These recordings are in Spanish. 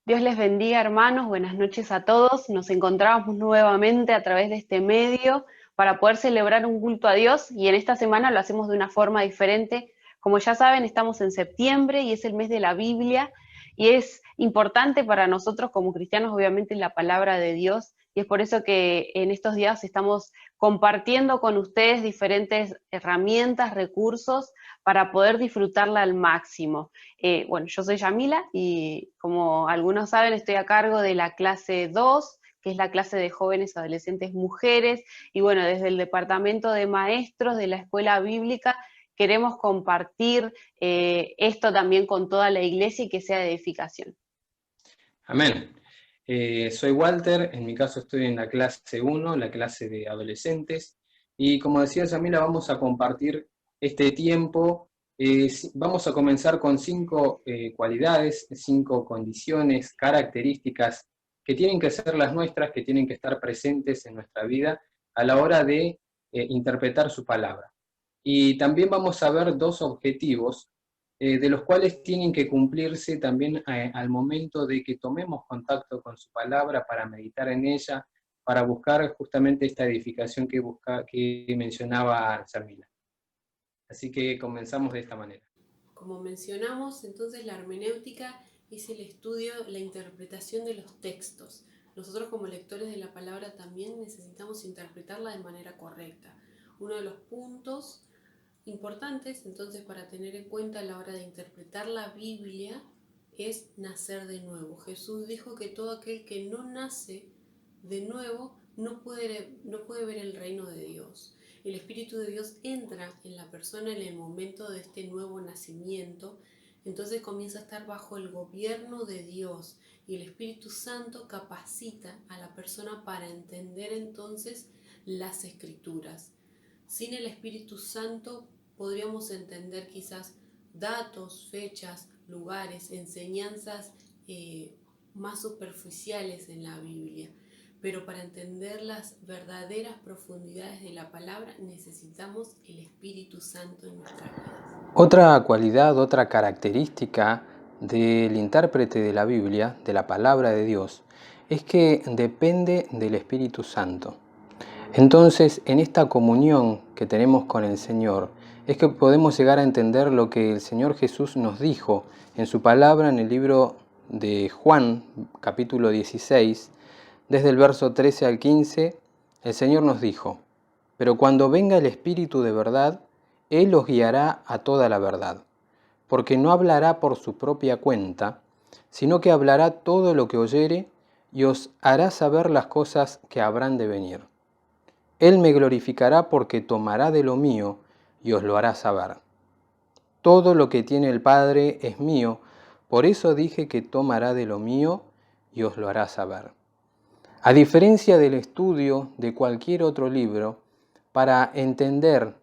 Dios les bendiga, hermanos. Buenas noches a todos. Nos encontramos nuevamente a través de este medio para poder celebrar un culto a Dios y en esta semana lo hacemos de una forma diferente. Como ya saben, estamos en septiembre y es el mes de la Biblia y es importante para nosotros como cristianos, obviamente, la palabra de Dios, y es por eso que en estos días estamos compartiendo con ustedes diferentes herramientas, recursos para poder disfrutarla al máximo. Bueno, yo soy Yamila y como algunos saben estoy a cargo de la clase 2, que es la clase de jóvenes, adolescentes, mujeres, y bueno, desde el departamento de maestros de la escuela bíblica queremos compartir esto también con toda la iglesia y que sea de edificación. Amén. Soy Walter, en mi caso estoy en la clase 1, la clase de adolescentes, y como decía Yamila, vamos a compartir este tiempo. Vamos a comenzar con 5 cualidades, 5 condiciones, características que tienen que ser las nuestras, que tienen que estar presentes en nuestra vida a la hora de interpretar su palabra. Y también vamos a ver 2 objetivos de los cuales tienen que cumplirse también al momento de que tomemos contacto con su palabra para meditar en ella, para buscar justamente esta edificación que mencionaba Yamila. Así que comenzamos de esta manera. Como mencionamos, entonces la hermenéutica es el estudio, la interpretación de los textos. Nosotros como lectores de la palabra también necesitamos interpretarla de manera correcta. Uno de los puntos importantes entonces para tener en cuenta a la hora de interpretar la Biblia es nacer de nuevo. Jesús dijo que todo aquel que no nace de nuevo no puede ver el reino de Dios. El Espíritu de Dios entra en la persona en el momento de este nuevo nacimiento, entonces comienza a estar bajo el gobierno de Dios y el Espíritu Santo capacita a la persona para entender entonces las Escrituras. Sin el Espíritu Santo podríamos entender quizás datos, fechas, lugares, enseñanzas más superficiales en la Biblia. Pero para entender las verdaderas profundidades de la palabra necesitamos el Espíritu Santo en nuestras vidas. Otra cualidad, otra característica del intérprete de la Biblia, de la palabra de Dios, es que depende del Espíritu Santo. Entonces, en esta comunión que tenemos con el Señor, es que podemos llegar a entender lo que el Señor Jesús nos dijo en su palabra en el libro de Juan, capítulo 16, desde el verso 13 al 15, el Señor nos dijo: pero cuando venga el Espíritu de verdad, Él os guiará a toda la verdad, porque no hablará por su propia cuenta, sino que hablará todo lo que oyere y os hará saber las cosas que habrán de venir. Él me glorificará porque tomará de lo mío y os lo hará saber. Todo lo que tiene el Padre es mío, por eso dije que tomará de lo mío y os lo hará saber. A diferencia del estudio de cualquier otro libro, para entender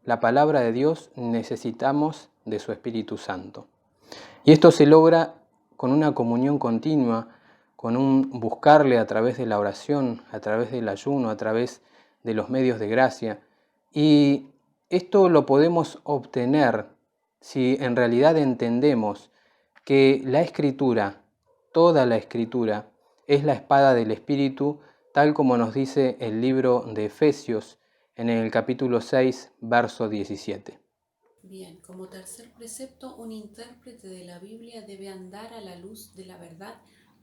la palabra de Dios necesitamos de su Espíritu Santo. Y esto se logra con una comunión continua, con un buscarle a través de la oración, a través del ayuno, a través de los medios de gracia. Y esto lo podemos obtener si en realidad entendemos que la Escritura, toda la Escritura, es la espada del Espíritu, tal como nos dice el libro de Efesios en el capítulo 6, verso 17. Bien, como tercer precepto, un intérprete de la Biblia debe andar a la luz de la verdad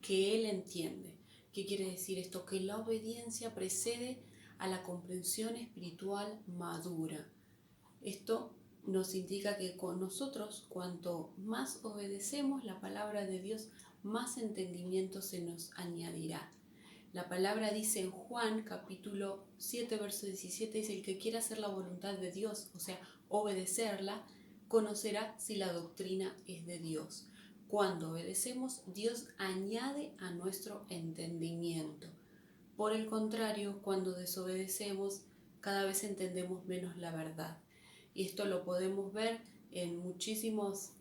que él entiende. ¿Qué quiere decir esto? Que la obediencia precede a la comprensión espiritual madura. Esto nos indica que con nosotros, cuanto más obedecemos la palabra de Dios, más entendimiento se nos añadirá. La palabra dice en Juan capítulo 7, verso 17, dice: el que quiera hacer la voluntad de Dios, o sea, obedecerla, conocerá si la doctrina es de Dios. Cuando obedecemos, Dios añade a nuestro entendimiento. Por el contrario, cuando desobedecemos, cada vez entendemos menos la verdad. Y esto lo podemos ver en muchísimos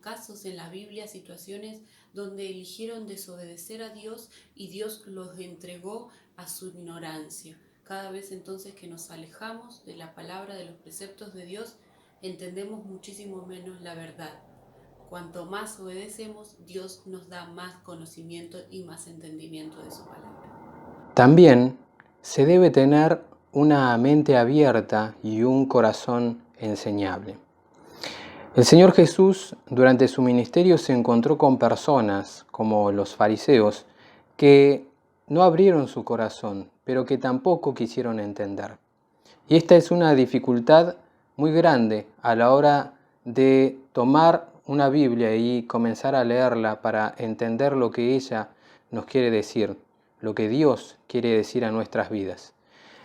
casos en la Biblia, situaciones donde eligieron desobedecer a Dios y Dios los entregó a su ignorancia. Cada vez entonces que nos alejamos de la palabra, de los preceptos de Dios, entendemos muchísimo menos la verdad. Cuanto más obedecemos, Dios nos da más conocimiento y más entendimiento de su palabra. También se debe tener una mente abierta y un corazón enseñable. El Señor Jesús durante su ministerio se encontró con personas como los fariseos que no abrieron su corazón, pero que tampoco quisieron entender. Y esta es una dificultad muy grande a la hora de tomar una Biblia y comenzar a leerla para entender lo que ella nos quiere decir, lo que Dios quiere decir a nuestras vidas.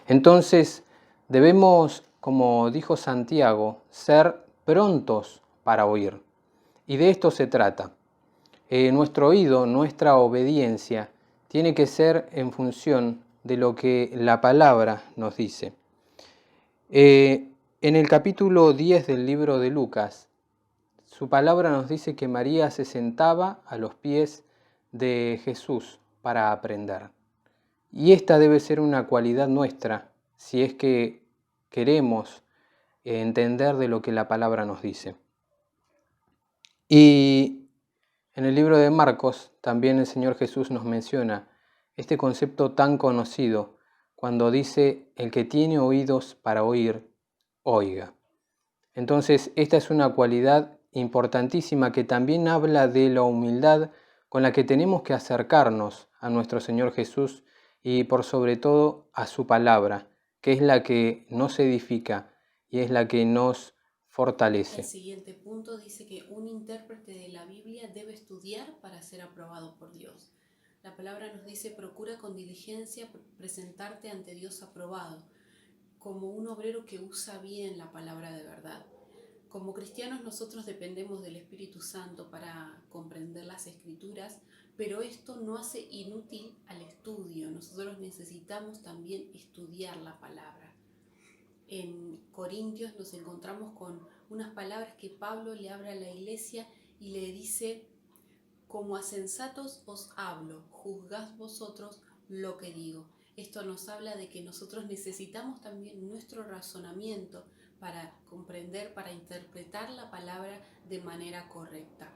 Entonces, debemos, como dijo Santiago, ser prontos para oír. Y de esto se trata. Nuestro oído, nuestra obediencia, tiene que ser en función de lo que la palabra nos dice. En el capítulo 10 del libro de Lucas, su palabra nos dice que María se sentaba a los pies de Jesús para aprender. Y esta debe ser una cualidad nuestra si es que queremos entender de lo que la palabra nos dice. Y en el libro de Marcos también el Señor Jesús nos menciona este concepto tan conocido cuando dice: el que tiene oídos para oír, oiga. Entonces, esta es una cualidad importantísima que también habla de la humildad con la que tenemos que acercarnos a nuestro Señor Jesús y por sobre todo a su palabra, que es la que nos edifica y es la que nos fortalece. El siguiente punto dice que un intérprete de la Biblia debe estudiar para ser aprobado por Dios. La palabra nos dice: procura con diligencia presentarte ante Dios aprobado, como un obrero que usa bien la palabra de verdad. Como cristianos nosotros dependemos del Espíritu Santo para comprender las Escrituras, pero esto no hace inútil al estudio. Nosotros necesitamos también estudiar la palabra. En Corintios nos encontramos con unas palabras que Pablo le habla a la iglesia y le dice: como a sensatos os hablo, juzgad vosotros lo que digo. Esto nos habla de que nosotros necesitamos también nuestro razonamiento para comprender, para interpretar la palabra de manera correcta.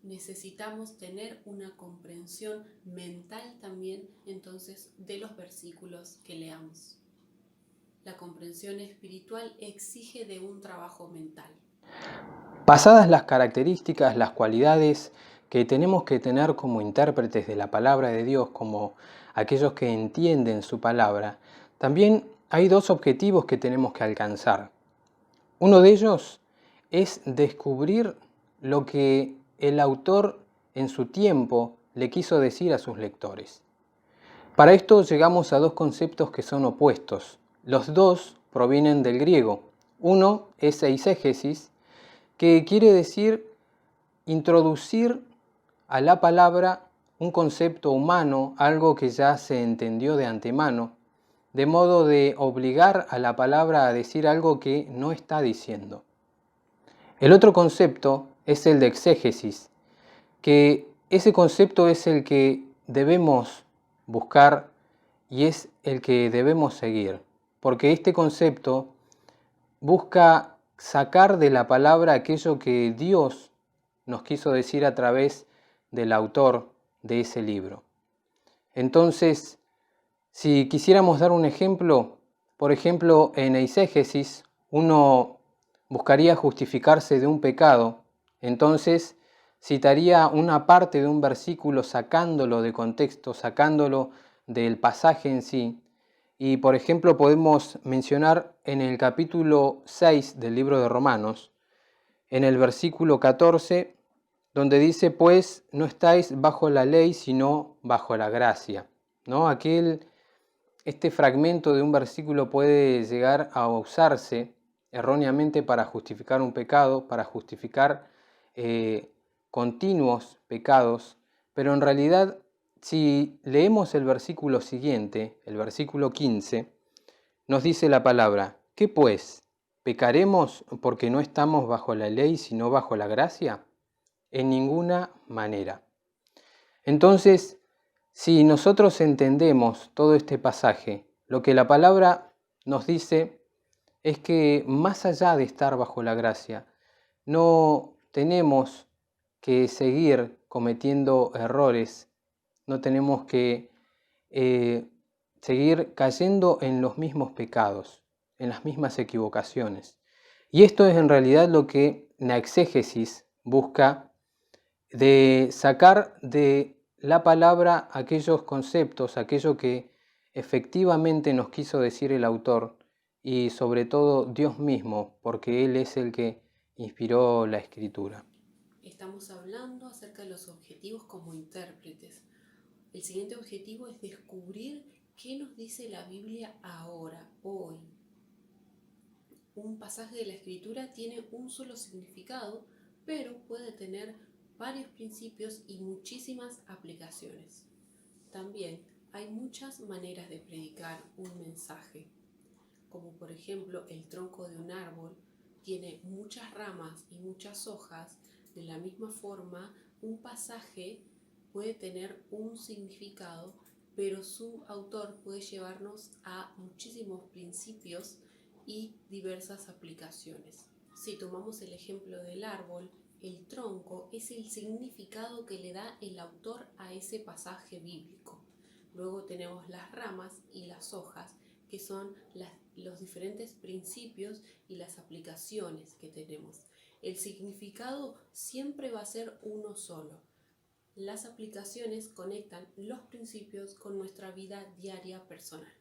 Necesitamos tener una comprensión mental también, entonces, de los versículos que leamos. La comprensión espiritual exige de un trabajo mental. Pasadas las características, las cualidades que tenemos que tener como intérpretes de la palabra de Dios, como aquellos que entienden su palabra, también hay dos objetivos que tenemos que alcanzar. Uno de ellos es descubrir lo que el autor en su tiempo le quiso decir a sus lectores. Para esto llegamos a dos conceptos que son opuestos. Los dos provienen del griego. Uno es eisegesis, que quiere decir introducir a la palabra un concepto humano, algo que ya se entendió de antemano, de modo de obligar a la palabra a decir algo que no está diciendo. El otro concepto es el de exégesis, que ese concepto es el que debemos buscar y es el que debemos seguir, porque este concepto busca sacar de la palabra aquello que Dios nos quiso decir a través del autor de ese libro. Entonces, si quisiéramos dar un ejemplo, por ejemplo, en eisegesis, uno buscaría justificarse de un pecado, entonces citaría una parte de un versículo sacándolo de contexto, sacándolo del pasaje en sí. Y por ejemplo podemos mencionar en el capítulo 6 del libro de Romanos, en el versículo 14, donde dice: pues no estáis bajo la ley, sino bajo la gracia. ¿No? Este fragmento de un versículo puede llegar a usarse erróneamente para justificar un pecado, para justificar continuos pecados, pero en realidad, si leemos el versículo siguiente, el versículo 15, nos dice la palabra: ¿qué pues? ¿Pecaremos porque no estamos bajo la ley, sino bajo la gracia? En ninguna manera. Entonces, si nosotros entendemos todo este pasaje, lo que la palabra nos dice es que más allá de estar bajo la gracia, No tenemos que seguir cometiendo errores, no tenemos que seguir cayendo en los mismos pecados, en las mismas equivocaciones. Y esto es en realidad lo que la exégesis busca, de sacar de la palabra aquellos conceptos, aquello que efectivamente nos quiso decir el autor y sobre todo Dios mismo, porque Él es el que inspiró la escritura. Estamos hablando acerca de los objetivos como intérpretes. El siguiente objetivo es descubrir qué nos dice la Biblia ahora, hoy. Un pasaje de la Escritura tiene un solo significado, pero puede tener varios principios y muchísimas aplicaciones. También hay muchas maneras de predicar un mensaje, como por ejemplo el tronco de un árbol tiene muchas ramas y muchas hojas. De la misma forma, un pasaje puede tener un significado, pero su autor puede llevarnos a muchísimos principios y diversas aplicaciones. Si tomamos el ejemplo del árbol, el tronco es el significado que le da el autor a ese pasaje bíblico. Luego tenemos las ramas y las hojas, que son los diferentes principios y las aplicaciones que tenemos. El significado siempre va a ser uno solo. Las aplicaciones conectan los principios con nuestra vida diaria personal.